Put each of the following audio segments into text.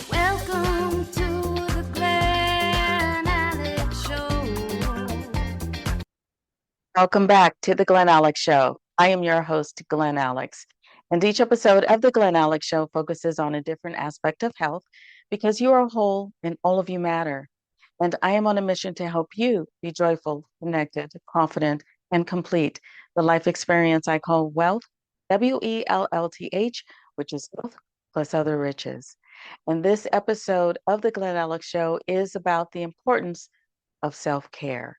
Welcome to the Glen and Show. Welcome back to the Glen Alex Show. I am your host, Glen Alex, and each episode of the Glen Alex Show focuses on a different aspect of health because you are whole and all of you matter. And I am on a mission to help you be joyful, connected, confident, and complete the life experience I call wealth, WELLTH, which is wealth plus other riches. And this episode of the Glen Alex Show is about the importance of self-care.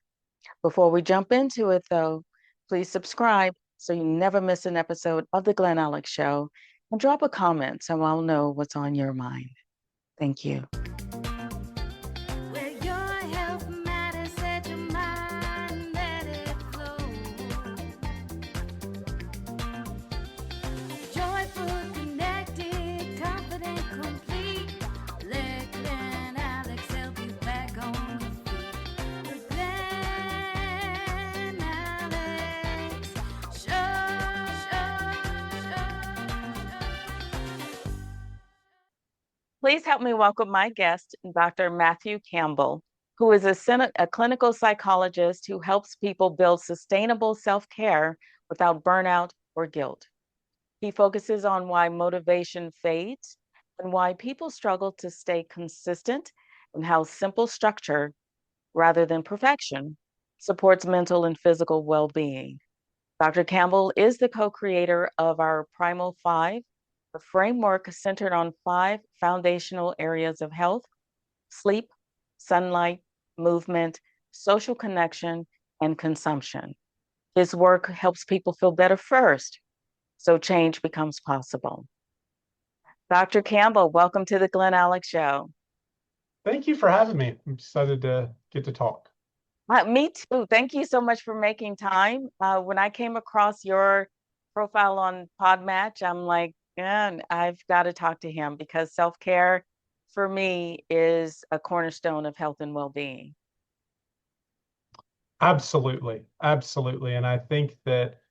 Before we jump into it, though, please subscribe so you never miss an episode of The Glen Alex Show, and drop a comment so I'll know what's on your mind. Thank you. Where your health matters, set your mind, let it flow. Joyful, connected, confident, complete. Let Glen Alex help you back on your feet. The Glen Alex Show. Please help me welcome my guest, Dr. Matthew Campbell, who is a clinical psychologist who helps people build sustainable self-care without burnout or guilt. He focuses on why motivation fades and why people struggle to stay consistent, and how simple structure, rather than perfection, supports mental and physical well-being. Dr. Campbell is the co-creator of our Primal 5, a framework centered on 5 foundational areas of health: sleep, sunlight, movement, social connection, and consumption. His work helps people feel better first, so change becomes possible. Dr. Campbell, welcome to the Glen Alex Show. Thank you for having me. I'm excited to get to talk. Me too. Thank you so much for making time. When I came across your profile on Podmatch, I'm like, yeah, I've got to talk to him because self-care for me is a cornerstone of health and well-being. Absolutely. Absolutely. And I think that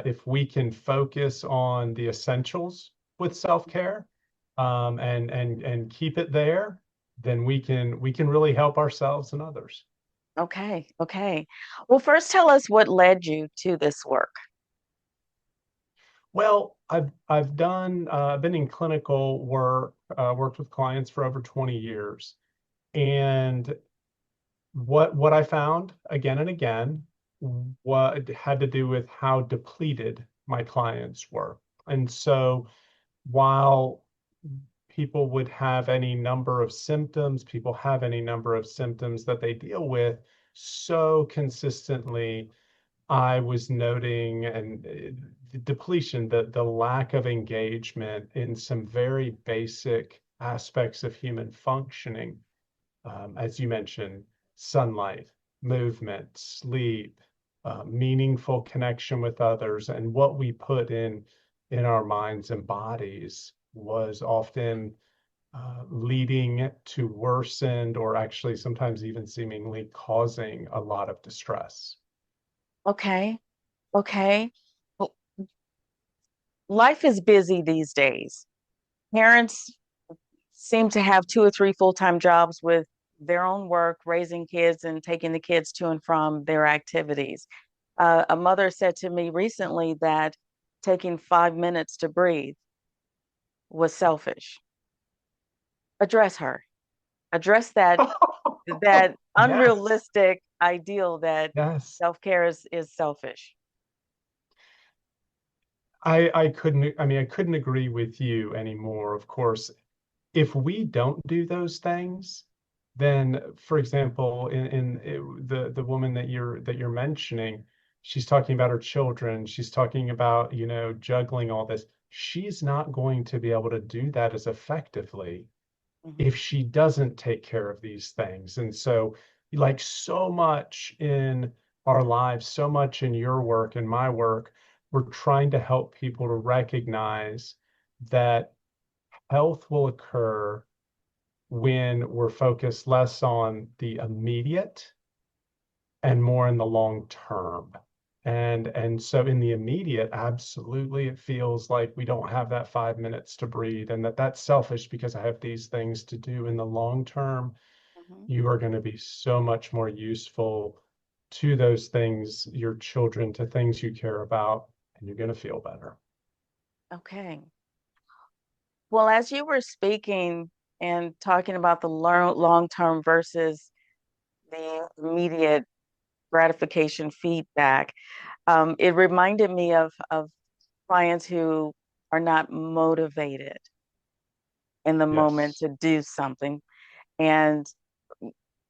if we can focus on the essentials with self-care and keep it there, then we can really help ourselves and others. Okay. Well, first tell us what led you to this work. Well, I've been in clinical work, worked with clients for over 20 years. And what I found again and again, what had to do with how depleted my clients were. And so while people would have any number of symptoms, people have any number of symptoms that they deal with so consistently, I was noting the depletion, the lack of engagement in some very basic aspects of human functioning. As you mentioned, sunlight, movement, sleep, meaningful connection with others, and what we put in our minds and bodies was often leading to worsened, or actually sometimes even seemingly causing a lot of distress. Okay. Well, life is busy these days. Parents seem to have 2 or 3 full-time jobs with their own work, raising kids and taking the kids to and from their activities. A mother said to me recently that taking 5 minutes to breathe was selfish. Address her. Address that Yes. unrealistic ideal that Yes. self-care is selfish. I couldn't agree with you anymore. Of course, if we don't do those things, then, for example, in the woman that you're mentioning, she's talking about her children. She's talking about, juggling all this. She's not going to be able to do that as effectively if she doesn't take care of these things. And so, like so much in our lives, so much in your work and my work, we're trying to help people to recognize that health will occur when we're focused less on the immediate and more in the long term. And so in the immediate, absolutely, it feels like we don't have that 5 minutes to breathe, and that's selfish because I have these things to do. In the long term, Mhm. you are going to be so much more useful to those things, your children, to things you care about, and you're going to feel better. Okay. Well, as you were speaking and talking about the long term versus the immediate gratification feedback, it reminded me of clients who are not motivated in the moment Yes. to do something. And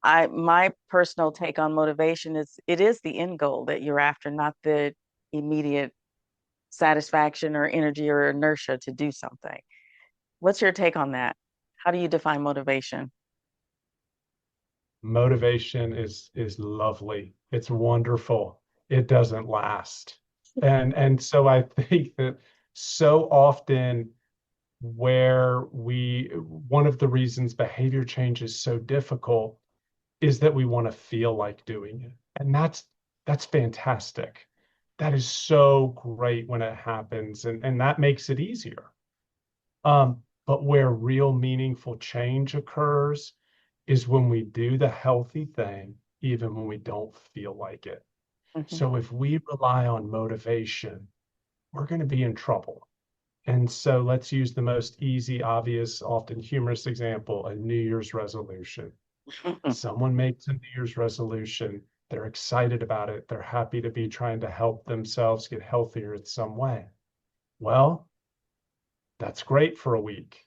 my personal take on motivation is it is the end goal that you're after, not the immediate satisfaction or energy or inertia to do something. What's your take on that? How do you define motivation? Motivation is lovely. It's wonderful. It doesn't last. And so I think that so often where one of the reasons behavior change is so difficult is that we want to feel like doing it. And that's fantastic. That is so great when it happens, and that makes it easier. But where real meaningful change occurs is when we do the healthy thing, even when we don't feel like it. Mhm. So if we rely on motivation, we're going to be in trouble. And so let's use the most easy, obvious, often humorous example, a New Year's resolution. Someone makes a New Year's resolution. They're excited about it. They're happy to be trying to help themselves get healthier in some way. Well, that's great for a week,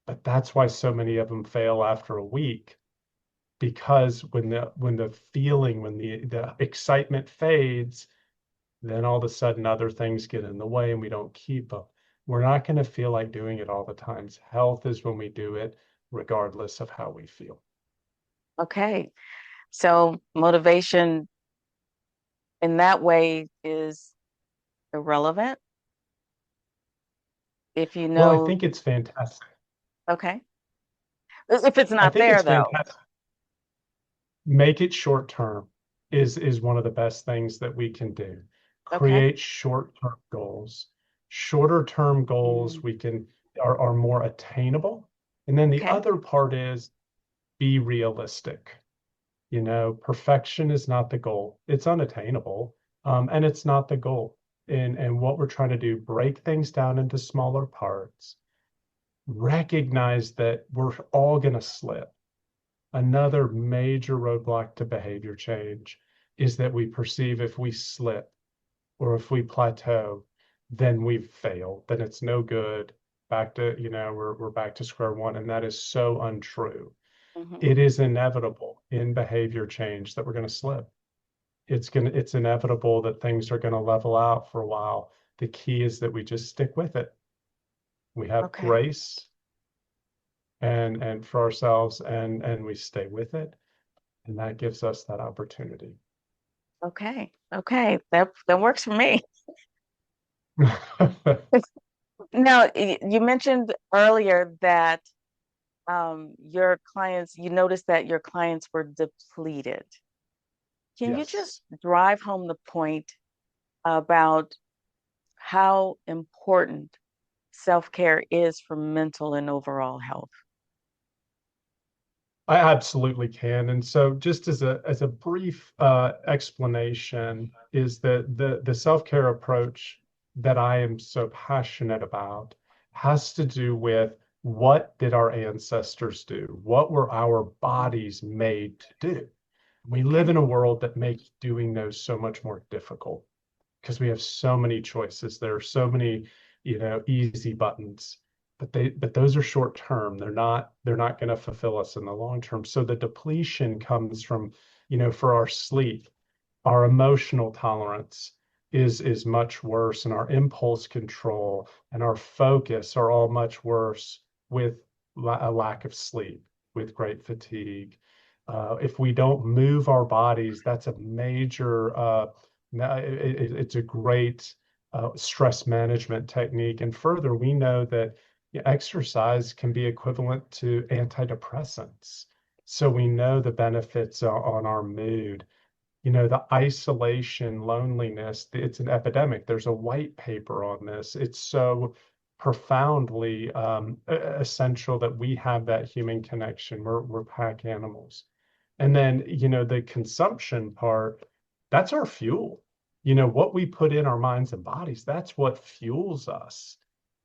but that's why so many of them fail after a week, because when the feeling, when the excitement fades, then all of a sudden other things get in the way and we don't keep them. We're not going to feel like doing it all the times. Health is when we do it, regardless of how we feel. Okay. So motivation in that way is irrelevant if you Well, I know, think it's fantastic. okay. If it's I not think there it's though. fantastic. Make it short term is one of the best things that we can do. Okay. Create short term goals. Shorter term goals Mm, we can are more attainable. And then the okay. other part is be realistic. Perfection is not the goal. It's unattainable, and it's not the goal. And what we're trying to do, break things down into smaller parts, recognize that we're all going to slip. Another major roadblock to behavior change is that we perceive if we slip or if we plateau, then we've failed, then it's no good. Back to, we're back to square one. And that is so untrue. Mhm. It is inevitable in behavior change that we're going to slip. It's inevitable that things are going to level out for a while. The key is that we just stick with it. We have Okay. grace and for ourselves, and we stay with it, and that gives us that opportunity. Okay. Okay. That works for me. Now, you mentioned earlier that your clients, you noticed that your clients were depleted. Can you Yes. just drive home the point about how important self-care is for mental and overall health? I absolutely can. And so just as a brief explanation is that the self-care approach that I am so passionate about has to do with what did our ancestors do? What were our bodies made to do? We live Okay. in a world that makes doing those so much more difficult because we have so many choices. There are so many, easy buttons, but those are short term. They're not going to fulfill us in the long term. So the depletion comes from, for our sleep, our emotional tolerance is much worse, and our impulse control and our focus are all much worse with a lack of sleep, with great fatigue. If we don't move our bodies, that's a major it's a great stress management technique. And further, we know that exercise can be equivalent to antidepressants. So we know the benefits on our mood. The isolation, loneliness, it's an epidemic. There's a white paper on this. It's so profoundly essential that we have that human connection. We're pack animals. And then, the consumption part, that's our fuel. What we put in our minds and bodies, that's what fuels us.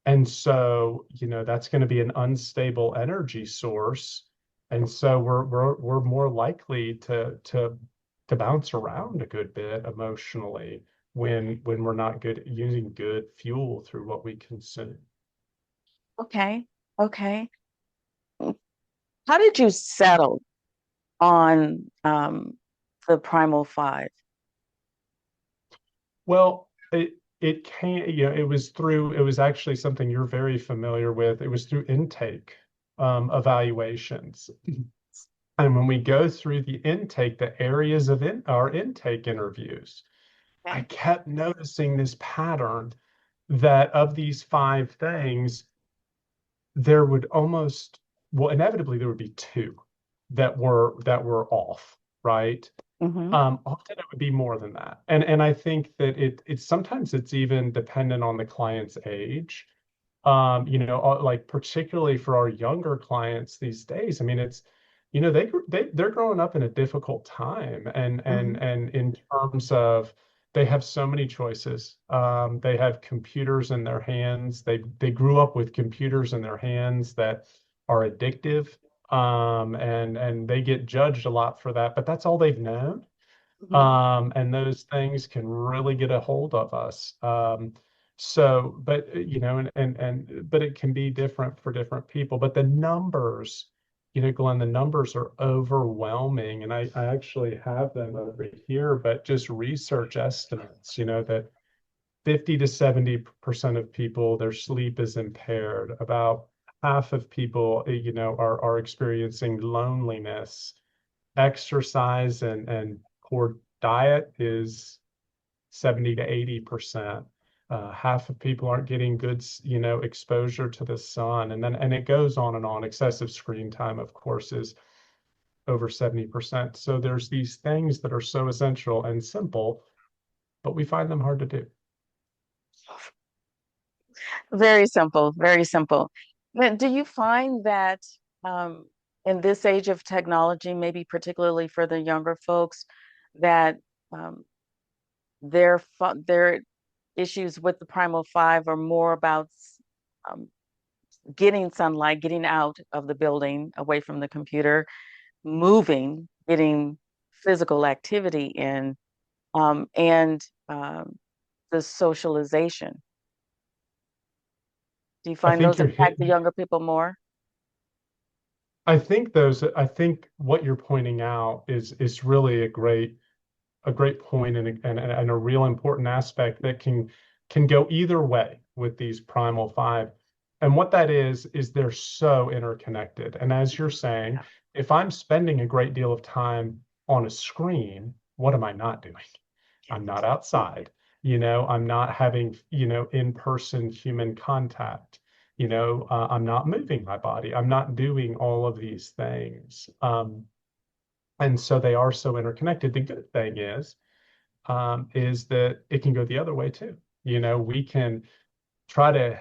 And so, that's going to be an unstable energy source. And so we're more likely to bounce around a good bit emotionally when we're not good using good fuel through what we consume. Okay. Okay. How did you settle on the Primal Five? Well, it came, it was actually something you're very familiar with. It was through intake evaluations. And when we go through the intake, the areas of our intake interviews, I Okay. kept noticing this pattern that of these five things, there would inevitably there would be two that were off, right? Mm-hmm. Often it would be more than that. And I think that it's sometimes it's even dependent on the client's age. Like particularly for our younger clients these days. I mean, it's, they're growing up in a difficult time, and and Mm-hmm. and in terms of they have so many choices. They have computers in their hands. They grew up with computers in their hands that are addictive. And they get judged a lot for that, but that's all they've known. Mm-hmm. And those things can really get a hold of us. So, but but it can be different for different people. But the numbers, Glenn, the numbers are overwhelming, and I actually have them over here. But just research estimates, that 50 to 70% of people, their sleep is impaired. About half of people, are experiencing loneliness. Exercise and poor diet is 70 to 80%. Half of people aren't getting good, exposure to the sun. And it goes on and on. Excessive screen time, of course, is over 70%. So there's these things that are so essential and simple, but we find them hard to do. Very simple, very simple. But do you find that um, in this age of technology, maybe particularly for the younger folks, that um, their issues with the Primal Five are more about um, getting sunlight, getting out of the building, away from the computer, moving, getting physical activity in, and the socialization? Do you I find think those you're impact the hitting younger people more? I think what you're pointing out is really a great point, and a real important aspect that can go either way with these primal five. And what that is they're so interconnected. And as you're saying, Yeah. if I'm spending a great deal of time on a screen, what am I not doing? I'm not outside. I'm not having, in-person human contact. I'm not moving my body. I'm not doing all of these things. And so they are so interconnected. The good thing is that it can go the other way too. We can try to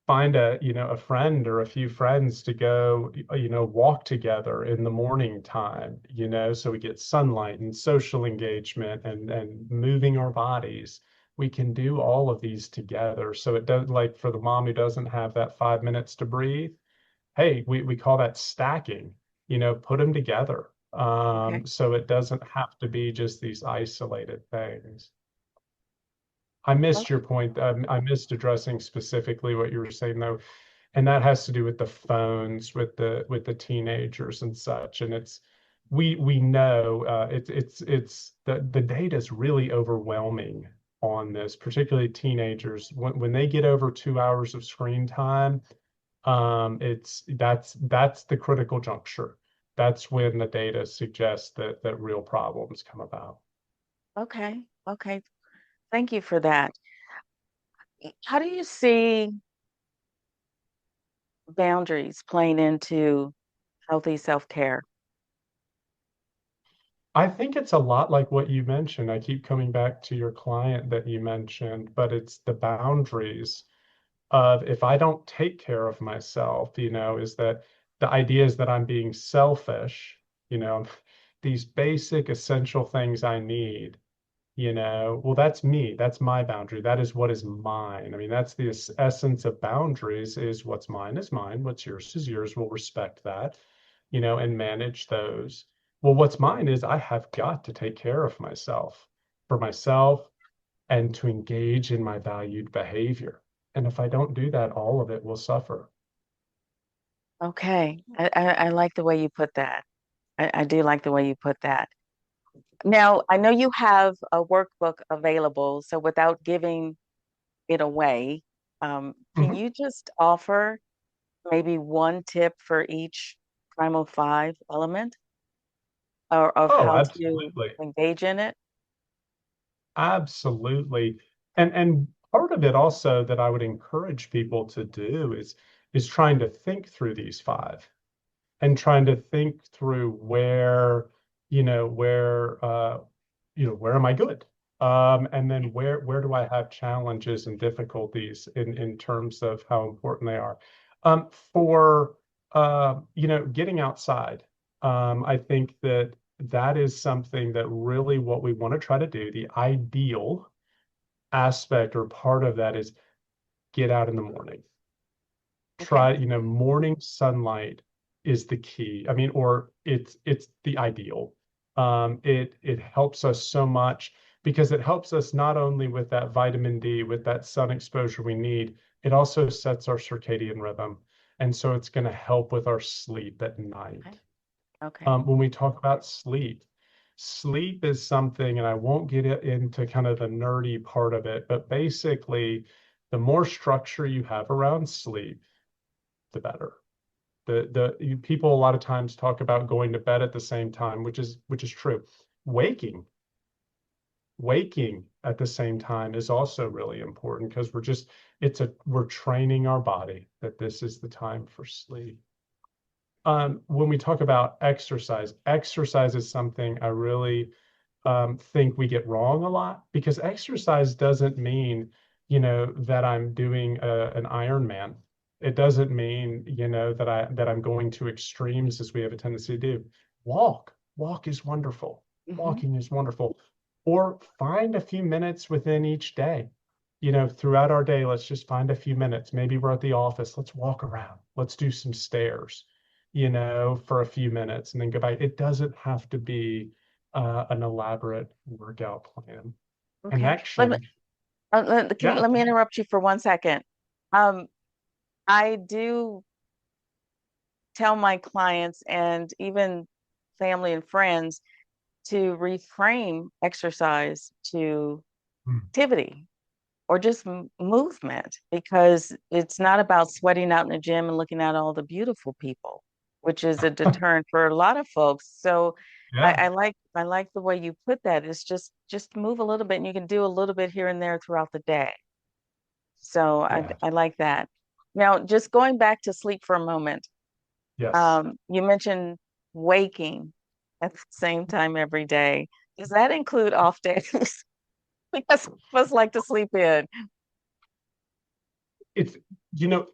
find a friend or a few friends to go, walk together in the morning time, so we get sunlight and social engagement and moving our bodies. We can do all of these together. So it does, like for the mom who doesn't have that 5 minutes to breathe, hey, we call that stacking, put them together. Okay. So it doesn't have to be just these isolated things. I missed Okay. your point. I missed addressing specifically what you were saying though, and that has to do with the phones, with the teenagers and such. And we know it's the data is really overwhelming on this, particularly teenagers. When they get over 2 hours of screen time, that's the critical juncture. That's when the data suggests that real problems come about. Okay. Okay. Thank you for that. How do you see boundaries playing into healthy self-care? I think it's a lot like what you mentioned. I keep coming back to your client that you mentioned, but it's the boundaries of if I don't take care of myself, is that the idea is that I'm being selfish, you know, these basic essential things I need, well, that's me. That's my boundary. That is what is mine. I mean, that's the essence of boundaries is what's mine is mine. What's yours is yours. We'll respect that, and manage those. Well, what's mine is I have got to take care of myself for myself and to engage in my valued behavior. And if I don't do that, all of it will suffer. Okay, I like the way you put that. I do like the way you put that. Now, I know you have a workbook available, so without giving it away, can Mhm. you just offer maybe one tip for each Primal Five element or of Oh, how to absolutely. engage in it? Absolutely. And part of it also that I would encourage people to do is trying to think through these five and trying to think through where am I good? And then where do I have challenges and difficulties in terms of how important they are? For getting outside, I think that is something that really what we want to try to do. The ideal aspect or part of that is get out in the morning. Okay. Morning sunlight is the key. I mean, or it's the ideal. It helps us so much because it helps us not only with that vitamin D, with that sun exposure we need, it also sets our circadian rhythm. And so it's going to help with our sleep at Okay. night. Okay. When we talk about sleep, sleep is something, and I won't get into kind of the nerdy part of it, but basically, the more structure you have around sleep, the better. People a lot of times talk about going to bed at the same time, which is true. Waking, waking at the same time is also really important because we're training our body that this is the time for sleep. When we talk about exercise, exercise is something I really think we get wrong a lot because exercise doesn't mean, that I'm doing an Ironman. It doesn't mean, that I'm going to extremes as we have a tendency to do. Walk is wonderful. Hmm. Walking is wonderful. Or find a few minutes within each day. Throughout our day, let's just find a few minutes. Maybe we're at the office. Let's walk around. Let's do some stairs, for a few minutes and then go back. It doesn't have to be an elaborate workout plan. Okay. Connection. Yeah. Let me interrupt you for 1 second. Um, I do tell my clients and even family and friends to reframe exercise to Mm. activity or just movement because it's not about sweating out in the gym and looking at all the beautiful people, which is a deterrent for a lot of folks. So Yeah. I like the way you put that. It's just move a little bit and you can do a little bit here and there throughout the day. So Yeah. I like that. Now, just going back to sleep for a moment, Yes. you mentioned waking at the same time every day. Does that include off days? Because some of us like to sleep in. It's, you know,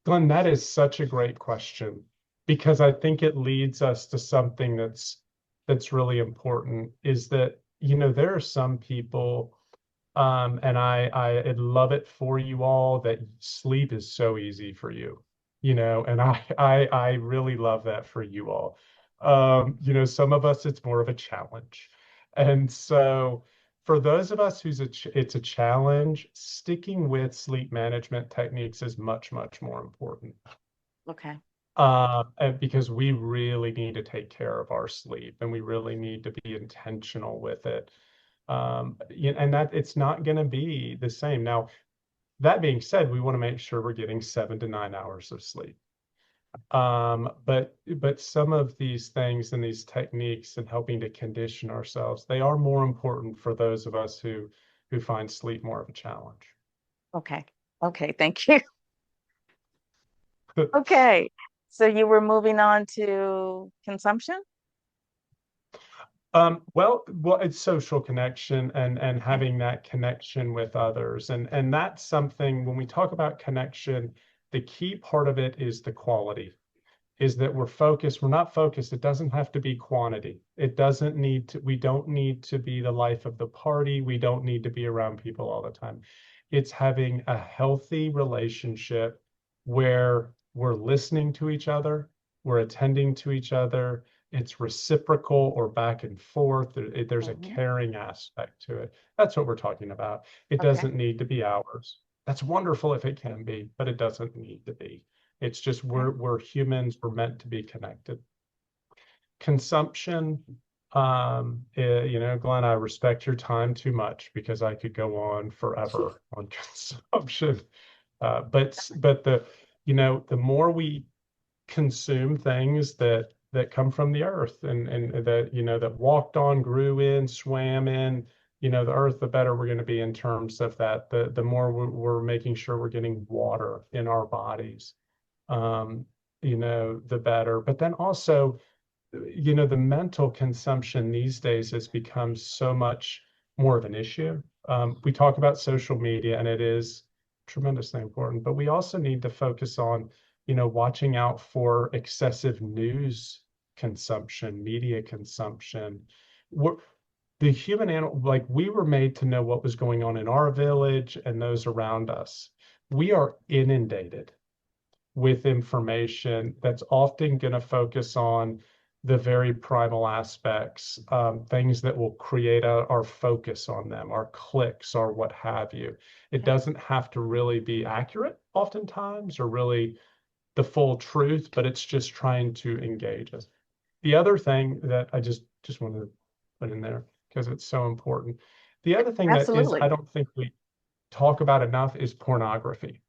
Glenn, that is such a great question because I think it leads us to something that's really important is that, there are some people, and I love it for you all that sleep is so easy for you, and I really love that for you all. Some of us it's more of a challenge. And so for those of us it's a challenge, sticking with sleep management techniques is much, much more important. Okay. And because we really need to take care of our sleep and we really need to be intentional with it. And that it's not going to be the same. Now, that being said, we want to make sure we're getting 7 to 9 hours of sleep. But some of these things and these techniques and helping to condition ourselves, they are more important for those of us who find sleep more of a challenge. Okay. Okay. Thank you. Okay. So you were moving on to consumption? Well, it's social connection and Okay. having that connection with others. And that's something when we talk about connection, the key part of it is the quality, is that we're focused. We're not focused. It doesn't have to be quantity. It doesn't need to, we don't need to be the life of the party. We don't need to be around people all the time. It's having a healthy relationship where we're listening to each other, we're attending to each other. It's reciprocal or back and forth. There's a Hmm. caring aspect to it. That's what we're talking about. It Okay. doesn't need to be hours. That's wonderful if it can be, but it doesn't need to be. It's just Okay. we're humans, we're meant to be connected. Consumption, Glenn, I respect your time too much because I could go on forever on consumption. But the more we consume things that come from the earth and that that walked on, grew in, swam in, the earth, the better we're going to be in terms of that. The more we're making sure we're getting water in our bodies, um, the better. But then also, the mental consumption these days has become so much more of an issue. We talk about social media, and it is tremendously important, but we also need to focus on, watching out for excessive news consumption, media consumption. We're, the human animal, like we were made to know what was going on in our village and those around us. We are inundated with information that's often going to focus on the very primal aspects, things that will create our focus on them, our clicks, or what have you. It Okay. doesn't have to really be accurate oftentimes or really the full truth, but it's just trying to engage us. The other thing that I just wanted to put in there because it's so important. The other thing that is I Absolutely. don't think we talk about enough is pornography.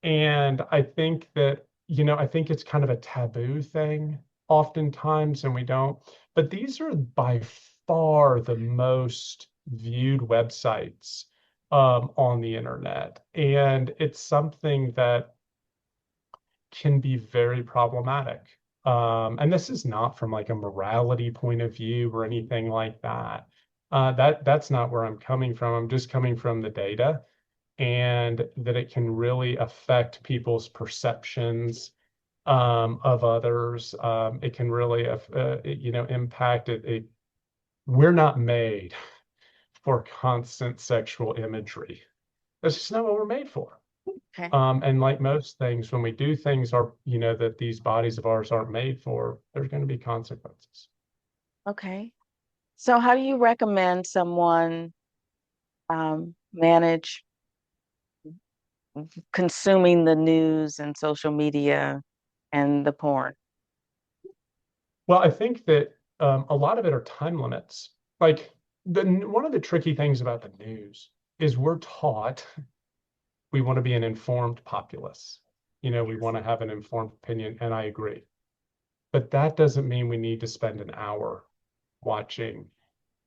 And I think that, I think it's kind of a taboo thing oftentimes, and we don't. But these are by far the most viewed websites on the internet. And it's something that can be very problematic. And this is not from like a morality point of view or anything like that. That's not where I'm coming from. I'm just coming from the data and that it can really affect people's perceptions of others. It can really, impact it. We're not made for constant sexual imagery. That's just not what we're made for. Okay. And like most things, when we do things that these bodies of ours aren't made for, there's going to be consequences. Okay. So how do you recommend someone manage consuming the news and social media and the porn? Well, I think that a lot of it are time limits. Like one of the tricky things about the news is we're taught we want to be an informed populace. We want to have an informed opinion, and I agree. But that doesn't mean we need to spend an hour watching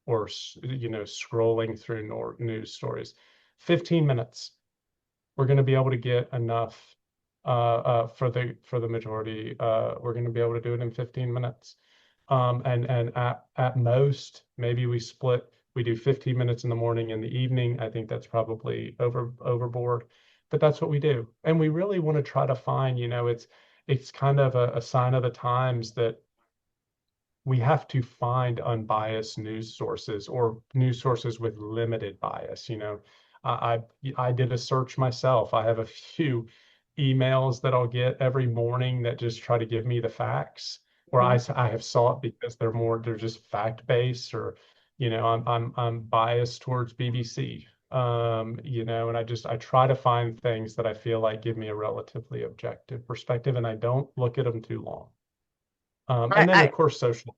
or scrolling through news stories. 15 minutes, we're going to be able to get enough for the majority. We're going to be able to do it in 15 minutes. And at most, maybe we do 15 minutes in the morning and the evening. I think that's probably overboard, but that's what we do. And we really want to try to find, it's kind of a sign of the times that we have to find unbiased news sources or news sources with limited bias. I did a search myself. I have a few emails that I'll get every morning that just try to give me the facts, or Mhm. I have sought because they're just fact based, or I'm biased towards BBC. And I try to find things that I feel like give me a relatively objective perspective, and I don't look at them too long. I, And then I of course social.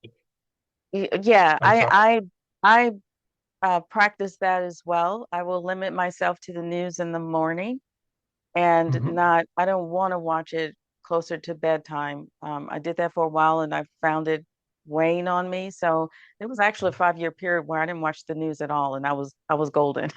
yeah, I'm sorry. I practice that as well. I will limit myself to the news in the morning and Mhm. not, I don't want to watch it closer to bedtime. I did that for a while and I found it weighing on me. So it was actually a 5-year period where I didn't watch the news at all, and I was golden.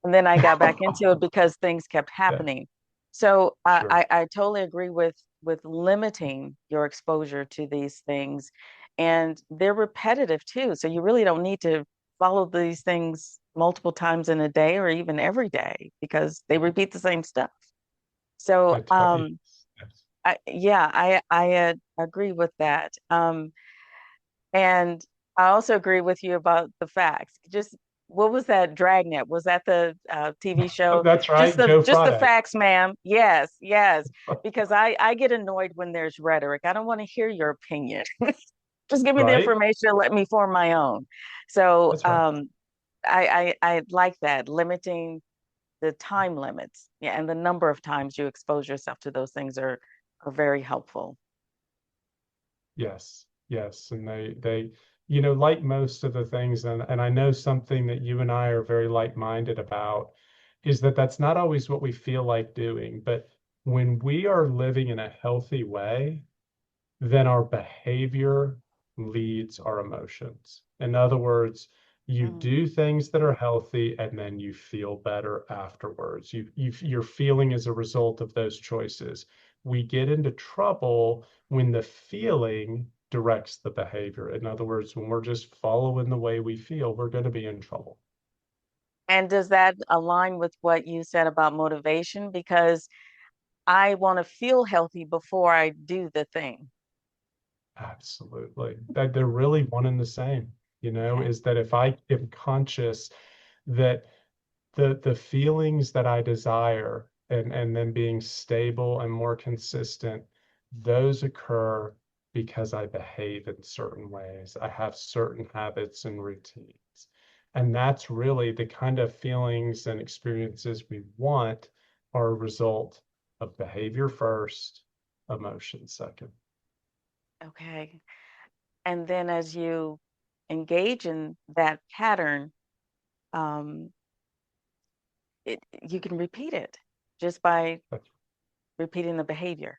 And then I got back into it because things kept Yeah, happening. So sure. I totally agree with with limiting your exposure to these things. And they're repetitive too. So you really don't need to follow these things multiple times in a day or even every day because they repeat the same stuff. So I tell you, yes. I agree with that. And I also agree with you about the facts. Just what was that Dragnet? Was that the TV show? That's right, Joe Just the Friday, facts, ma'am. Yes, yes. Because I get annoyed when there's rhetoric. I don't want to hear your opinion. Just give me the right? information, let me form my own. So That's right. I like that, limiting the time limits, yeah, and the number of times you expose yourself to those things are very helpful. Yes, yes. And they, like most of the things, and I know something that you and I are very like-minded about is that that's not always what we feel like doing. But when we are living in a healthy way, then our behavior leads our emotions. In other words, you Mm. do things that are healthy and then you feel better afterwards. Your feeling is a result of those choices. We get into trouble when the feeling directs the behavior. In other words, when we're just following the way we feel, we're going to be in trouble. And does that align with what you said about motivation? Because I want to feel healthy before I do the thing. Absolutely. That they're really one and the same, Okay. is that if I am conscious that the feelings that I desire and then being stable and more consistent, those occur because I behave in certain ways. I have certain habits and routines. And that's really the kind of feelings and experiences we want are a result of behavior first, emotion second. Okay. And then as you engage in that pattern, um, you can repeat it just by That's, repeating the behavior.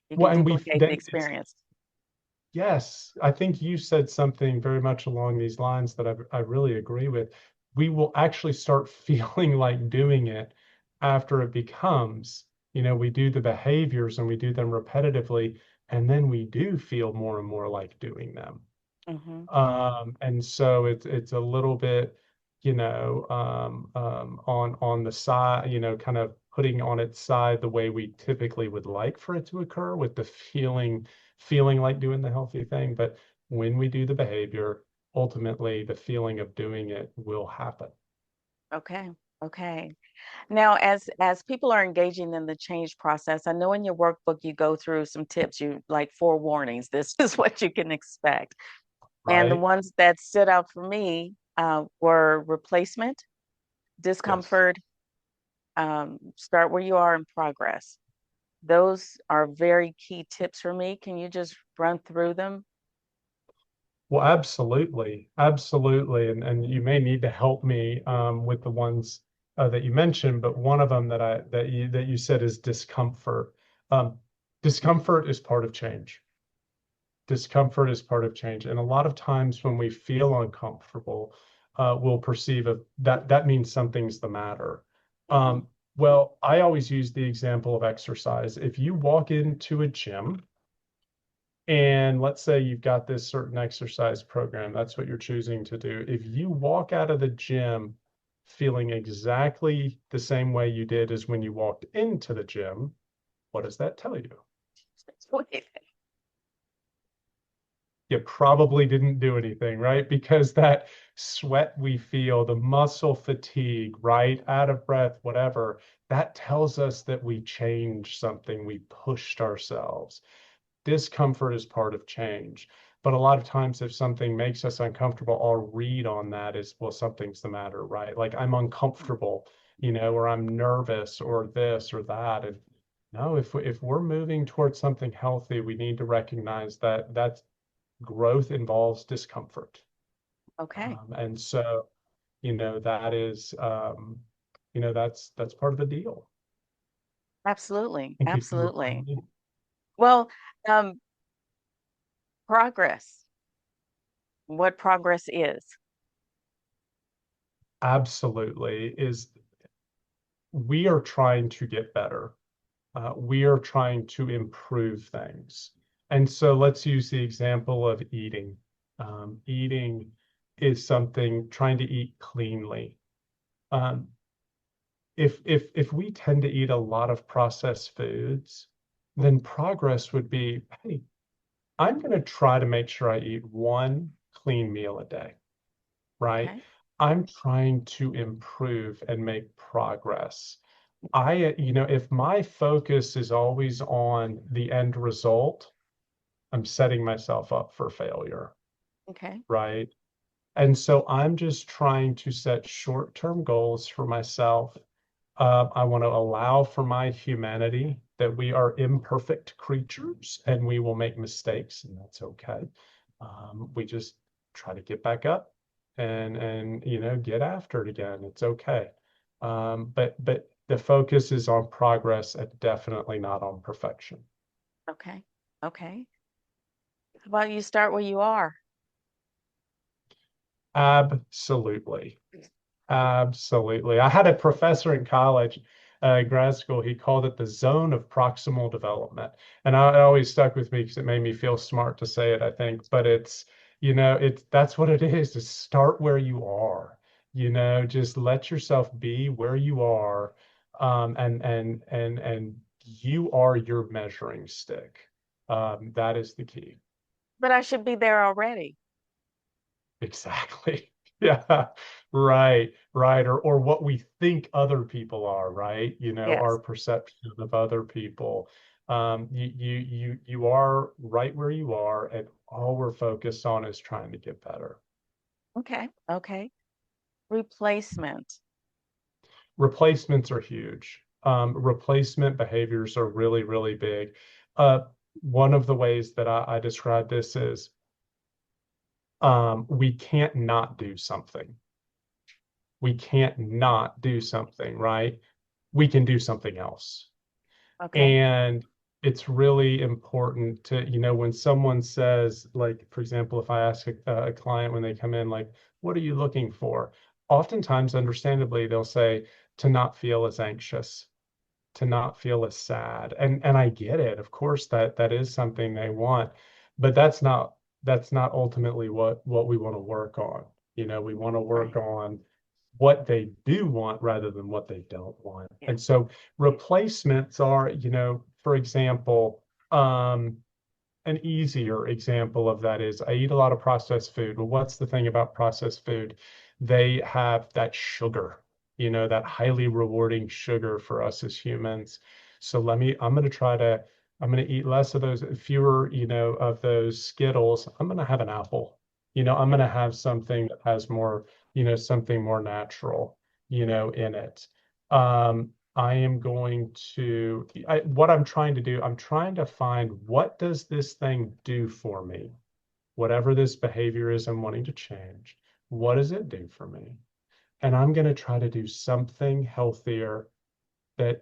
You can well, and we've duplicate the then it's experience. yes, I think you said something very much along these lines that I really agree with. We will actually start feeling like doing it after it becomes, we do the behaviors and we do them repetitively, and then we do feel more and more like doing them. Hmm. And so it's a little bit, on the side, kind of putting on its side the way we typically would like for it to occur with the feeling like doing the healthy thing. But when we do the behavior, ultimately the feeling of doing it will happen. Okay. Okay. Now, as people are engaging in the change process, I know in your workbook you go through some tips, you like four warnings. This is what you can expect. And the Right? ones that stood out for me were replacement, Yes. discomfort, start where you are in progress. Those are very key tips for me. Can you just run through them? Well, absolutely, absolutely, and you may need to help me with the ones that you mentioned, but one of them that you said is discomfort. Um, Discomfort is part of change. Discomfort is part of change, and a lot of times when we feel uncomfortable, we'll perceive that means something's the matter. Hmm. Well, I always use the example of exercise. If you walk into a gym and let's say you've got this certain exercise program, that's what you're choosing to do. If you walk out of the gym feeling exactly the same way you did as when you walked into the gym, what does that tell you? You probably didn't do anything, right? Because that sweat we feel, the muscle fatigue, right? Out of breath, whatever, that tells us that we changed something, we pushed ourselves. Discomfort is part of change. But a lot of times, if something makes us uncomfortable, our read on that is, well, something's the matter, right? Like I'm uncomfortable, or I'm nervous or this or that. And no, if we're moving towards something healthy, we need to recognize that growth involves discomfort. Okay. And so, that is, that's part of the deal. Absolutely. Thank you for Absolutely. reminding me. Well, um, progress, what progress is. Absolutely is we are trying to get better. we are trying to improve things. And so let's use the example of eating. Eating is something, trying to eat cleanly. Um, if we tend to eat a lot of processed foods, then progress would be, hey, I'm going to try to make sure I eat one clean meal a day, right? Okay. I'm trying to improve and make progress. If my focus is always on the end result, I'm setting myself up for failure, Okay. right? And so I'm just trying to set short-term goals for myself. I want to allow for my humanity that we are imperfect creatures and we will make mistakes, and that's okay. We just try to get back up and get after it again. It's okay. But the focus is on progress and definitely not on perfection. Okay. Okay. How about you start where you are? Absolutely. Absolutely. I had a professor in college, grad school, he called it the zone of proximal development. And it always stuck with me because it made me feel smart to say it, I think. But that's what it is start where you are. Just let yourself be where you are. And you are your measuring stick. That is the key. But I should be there already. Exactly. Yeah. Right. Right. Or what we think other people are, right? Our Yes. perception of other people. You are right where you are, and all we're focused on is trying to get better. Okay. Okay. Replacement. Replacements are huge. Replacement behaviors are really, really big. Uh, One of the ways that I describe this is we can't not do something. We can't not do something, right? We can do something else. Okay. And it's really important to, when someone says, like, for example, if I ask a client when they come in, like, what are you looking for? Oftentimes, understandably, they'll say to not feel as anxious, to not feel as sad. And I get it. Of course, that is something they want, but that's not ultimately what we want to work on. We want to work Right. on what they do want rather than what they don't want. Yeah. And so replacements are, for example, an easier example of that is I eat a lot of processed food. Well, what's the thing about processed food? They have that sugar, that highly rewarding sugar for us as humans. So I'm going to eat less of those, fewer, of those Skittles. I'm going to have an apple. I'm going to have something that has more, something more natural, in it. I am going to, what I'm trying to do, I'm trying to find what does this thing do for me? Whatever this behavior is I'm wanting to change, what does it do for me? And I'm going to try to do something healthier that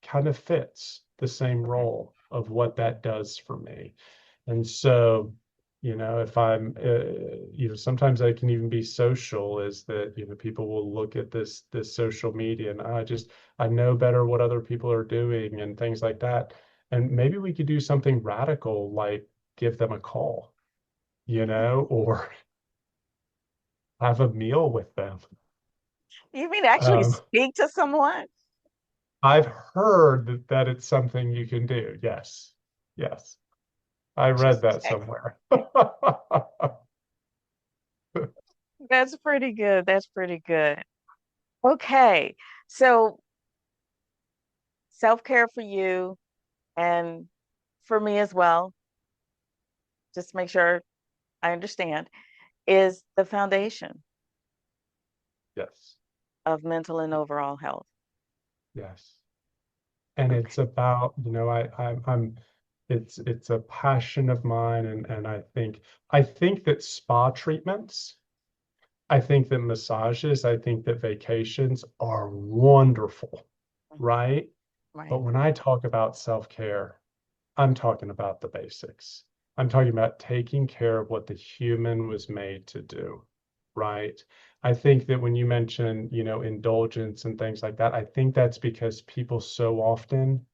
kind of fits the same Okay. role of what that does for me. And so, if sometimes I can even be social, is that, people will look at this social media and I know better what other people are doing and things like that. And maybe we could do something radical, like give them a call, or have a meal with them. You mean actually Um, speak to someone? I've heard that it's something you can do. Yes. Yes. I read Just that text. somewhere. That's pretty good. That's pretty good. Okay. So self-care for you and for me as well, just to make sure I understand, is the foundation Yes. of mental and overall health. Yes. And Okay. it's about, it's a passion of mine. And I think that spa treatments, I think that massages, I think that vacations are wonderful, Mhm. right? But Right. when I talk about self-care, I'm talking about the basics. I'm talking about taking care of what the human was made to do, right? I think that when you mention, indulgence and things like that, I think that's because people so often,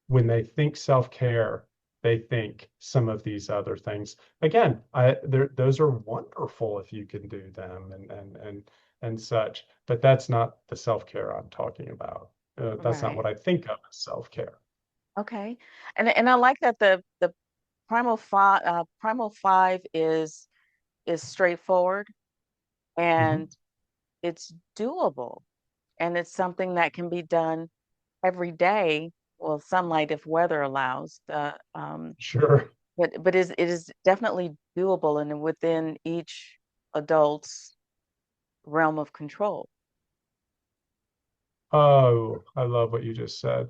when they think self-care, they think some of these other things. Again, those are wonderful if you can do them and such, but that's not the self-care I'm talking about. That's not what Right. I think of as self-care. Okay. And I like that the Primal Five is straightforward Mhm. and it's doable and it's something that can be done every day. Well, sunlight if weather allows. Sure. But it is definitely doable and within each adult's realm of control. Oh, I love what you just said.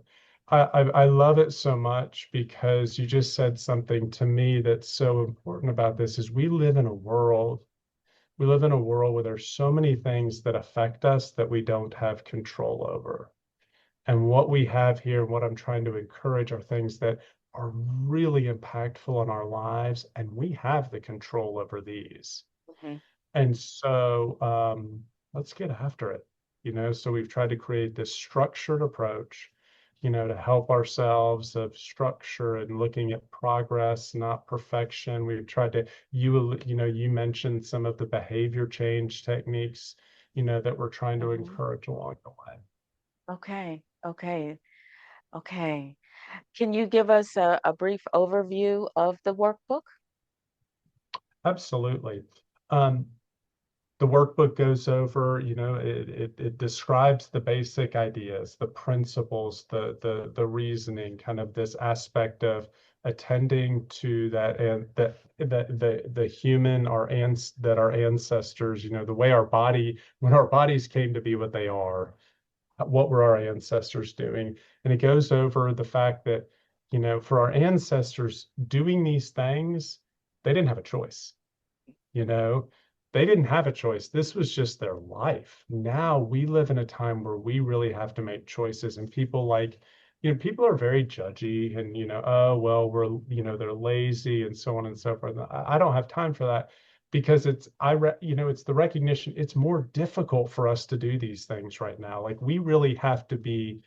I love it so much because you just said something to me that's so important about this is we live in a world where there's so many things that affect us that we don't have control over. And what we have here, what I'm trying to encourage are things that are really impactful in our lives, and we have the control over these. Mhm. And so let's get after it. So we've tried to create this structured approach, to help ourselves of structure and looking at progress, not perfection. We've tried to, you mentioned some of the behavior change techniques, that we're trying to Mhm. encourage along the way. Okay, okay, okay. Can you give us a brief overview of the workbook? Absolutely. Um, the workbook goes over, it describes the basic ideas, the principles, the reasoning, kind of this aspect of attending to that and that the human that our ancestors, the way when our bodies came to be what they are, what were our ancestors doing? And it goes over the fact that, for our ancestors doing these things, they didn't have a choice. You know, they didn't have a choice. This was just their life. Now we live in a time where we really have to make choices, and people are very judgy and, oh, well, they're lazy and so on and so forth. I don't have time for that because it's the recognition it's more difficult for us to do these things right now. Like we really have to be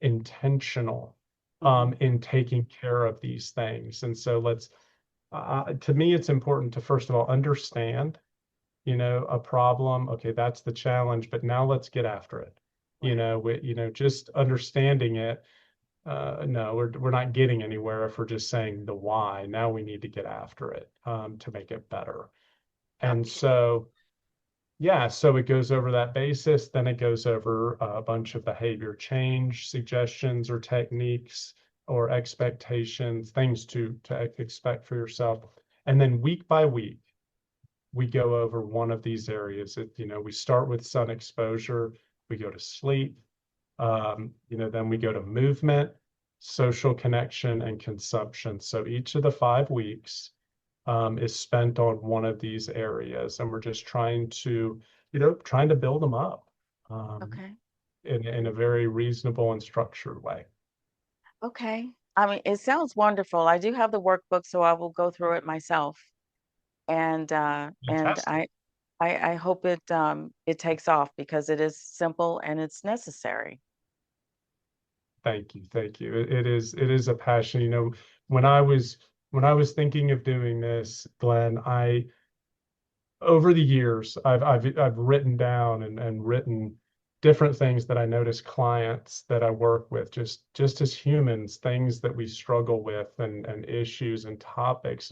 intentional Mhm. in taking care of these things. And so to me, it's important to first of all understand, a problem. Okay, that's the challenge, but now let's get after it. Right. Just understanding it. No, we're not getting anywhere if we're just saying the why. Now we need to get after it to make it better. And Okay. so, yeah, so it goes over that basis. Then it goes over a bunch of behavior change suggestions or techniques or expectations, things to expect for yourself. And then week by week, we go over one of these areas. We start with sun exposure, we go to sleep, then we go to movement, social connection, and consumption. So each of the 5 weeks is spent on one of these areas, and we're just trying to build them up um, Okay. in a very reasonable and structured way. Okay. I mean, it sounds wonderful. I do have the workbook, so I will go through it myself. And Fantastic. I hope it takes off because it is simple and it's necessary. Thank you. Thank you. It is a passion. When I was thinking of doing this, Glenn, over the years, I've written down and written different things that I notice clients that I work with, just as humans, things that we struggle with and issues and topics.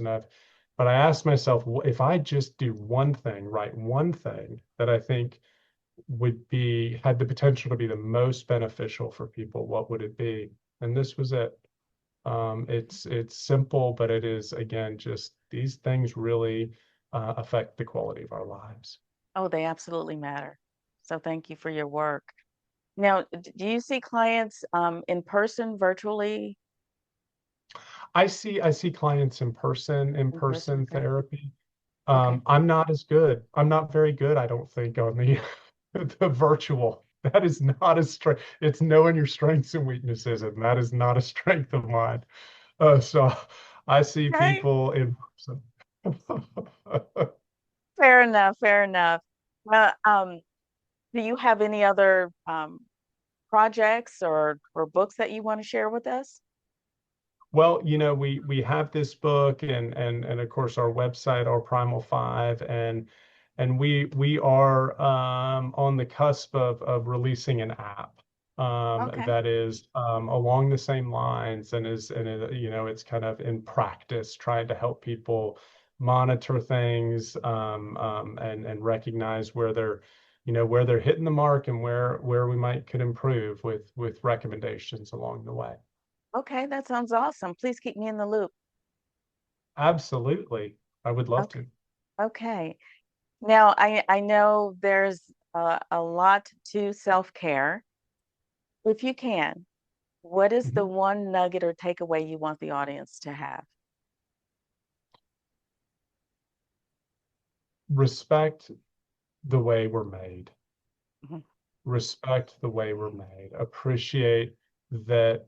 But I asked myself, if I just do one thing, write one thing that I think had the potential to be the most beneficial for people, what would it be? And this was it. It's simple, but it is again just these things really affect the quality of our lives. Oh, they absolutely matter. So thank you for your work. Now, do you see clients in person, virtually, I see clients in in person? person Okay. therapy. Okay. I'm not as good. I'm not very good, I don't think, on the the virtual. That is not a strength. It's knowing your strengths and weaknesses, and that is not a strength of mine. So I see Okay. people in person. Fair enough, fair enough. Well, do you have any other projects or books that you want to share with us? Well, we have this book and of course our website, our Primal Five, and we are on the cusp of releasing an app Okay. that is along the same lines it's kind of in practice trying to help people monitor things and recognize where they're hitting the mark and where we might could improve with recommendations along the way. Okay, that sounds awesome. Please keep me in the loop. Absolutely. I would love Okay. to. Okay. Now, I know there's a lot to self-care. If you can, what is the Mhm. one nugget or takeaway you want the audience to have? Respect the way we're made. Mhm. Respect the way we're made. Appreciate that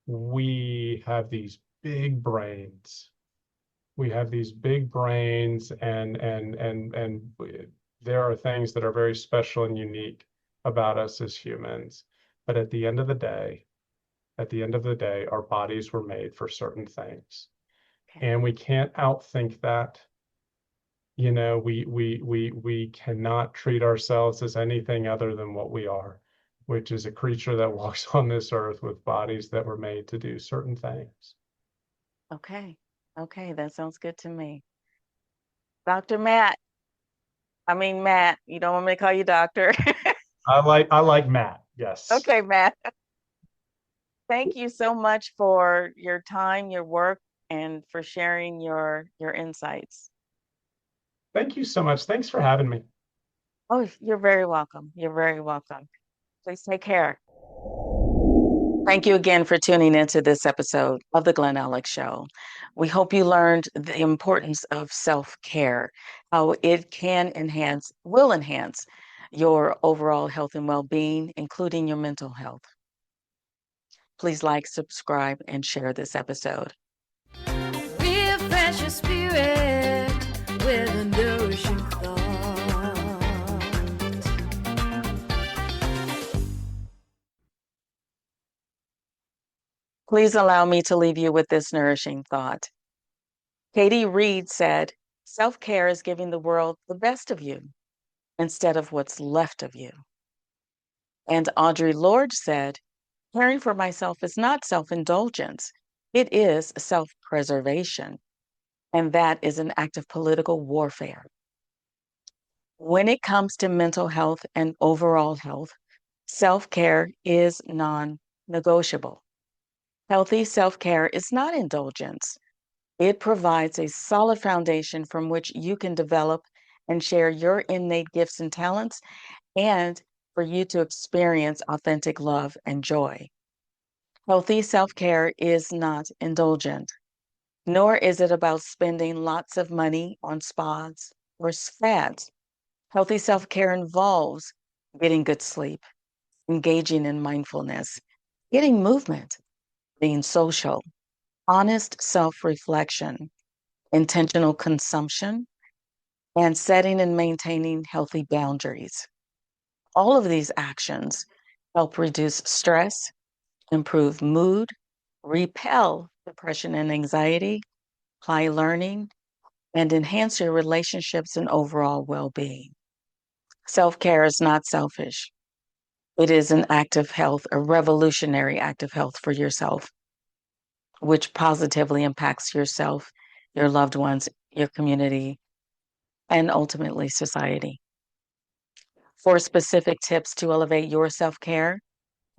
we have these big brains. We have these big brains and there are things that are very special and unique about us as humans. But at the end of the day, our bodies were made for certain things. Okay. And we can't outthink that. We cannot treat ourselves as anything other than what we are, which is a creature that walks on this earth with bodies that were made to do certain things. Okay. Okay, that sounds good to me. Dr. Matt, I mean Matt, you don't want me to call you doctor. I like Matt. Yes. Okay, Matt. Thank you so much for your time, your work, and for sharing your insights. Thank you so much. Thanks for having me. Oh, you're very welcome. You're very welcome. Please take care. Thank you again for tuning into this episode of The Glen Alex Show. We hope you learned the importance of self-care, how it will enhance your overall health and well-being, including your mental health. Please like, subscribe, and share this episode. Refresh your spirit with a nourishing thought. Please allow me to leave you with this nourishing thought. Katie Reed said, self-care is giving the world the best of you instead of what's left of you. And Audre Lorde said, caring for myself is not self-indulgence. It is self-preservation. And that is an act of political warfare. When it comes to mental health and overall health, self-care is non-negotiable. Healthy self-care is not indulgence. It provides a solid foundation from which you can develop and share your innate gifts and talents, and for you to experience authentic love and joy. Healthy self-care is not indulgent, nor is it about spending lots of money on spas or fads. Healthy self-care involves getting good sleep, engaging in mindfulness, getting movement, being social, honest self-reflection, intentional consumption, and setting and maintaining healthy boundaries. All of these actions help reduce stress, improve mood, repel depression and anxiety, high learning, and enhance your relationships and overall well-being. Self-care is not selfish. It is an act of health, a revolutionary act of health for yourself, which positively impacts yourself, your loved ones, your community, and ultimately society. For specific tips to elevate your self-care,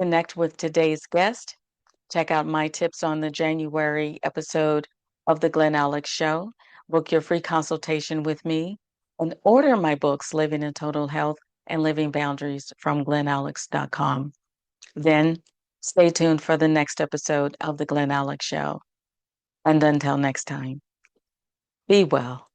connect with today's guest. Check out my tips on the January episode of The Glen Alex Show. Book your free consultation with me and order my books, Living in Total Health and Living Boundaries, from glenalex.com. Then stay tuned for the next episode of The Glen Alex Show. And until next time, be well.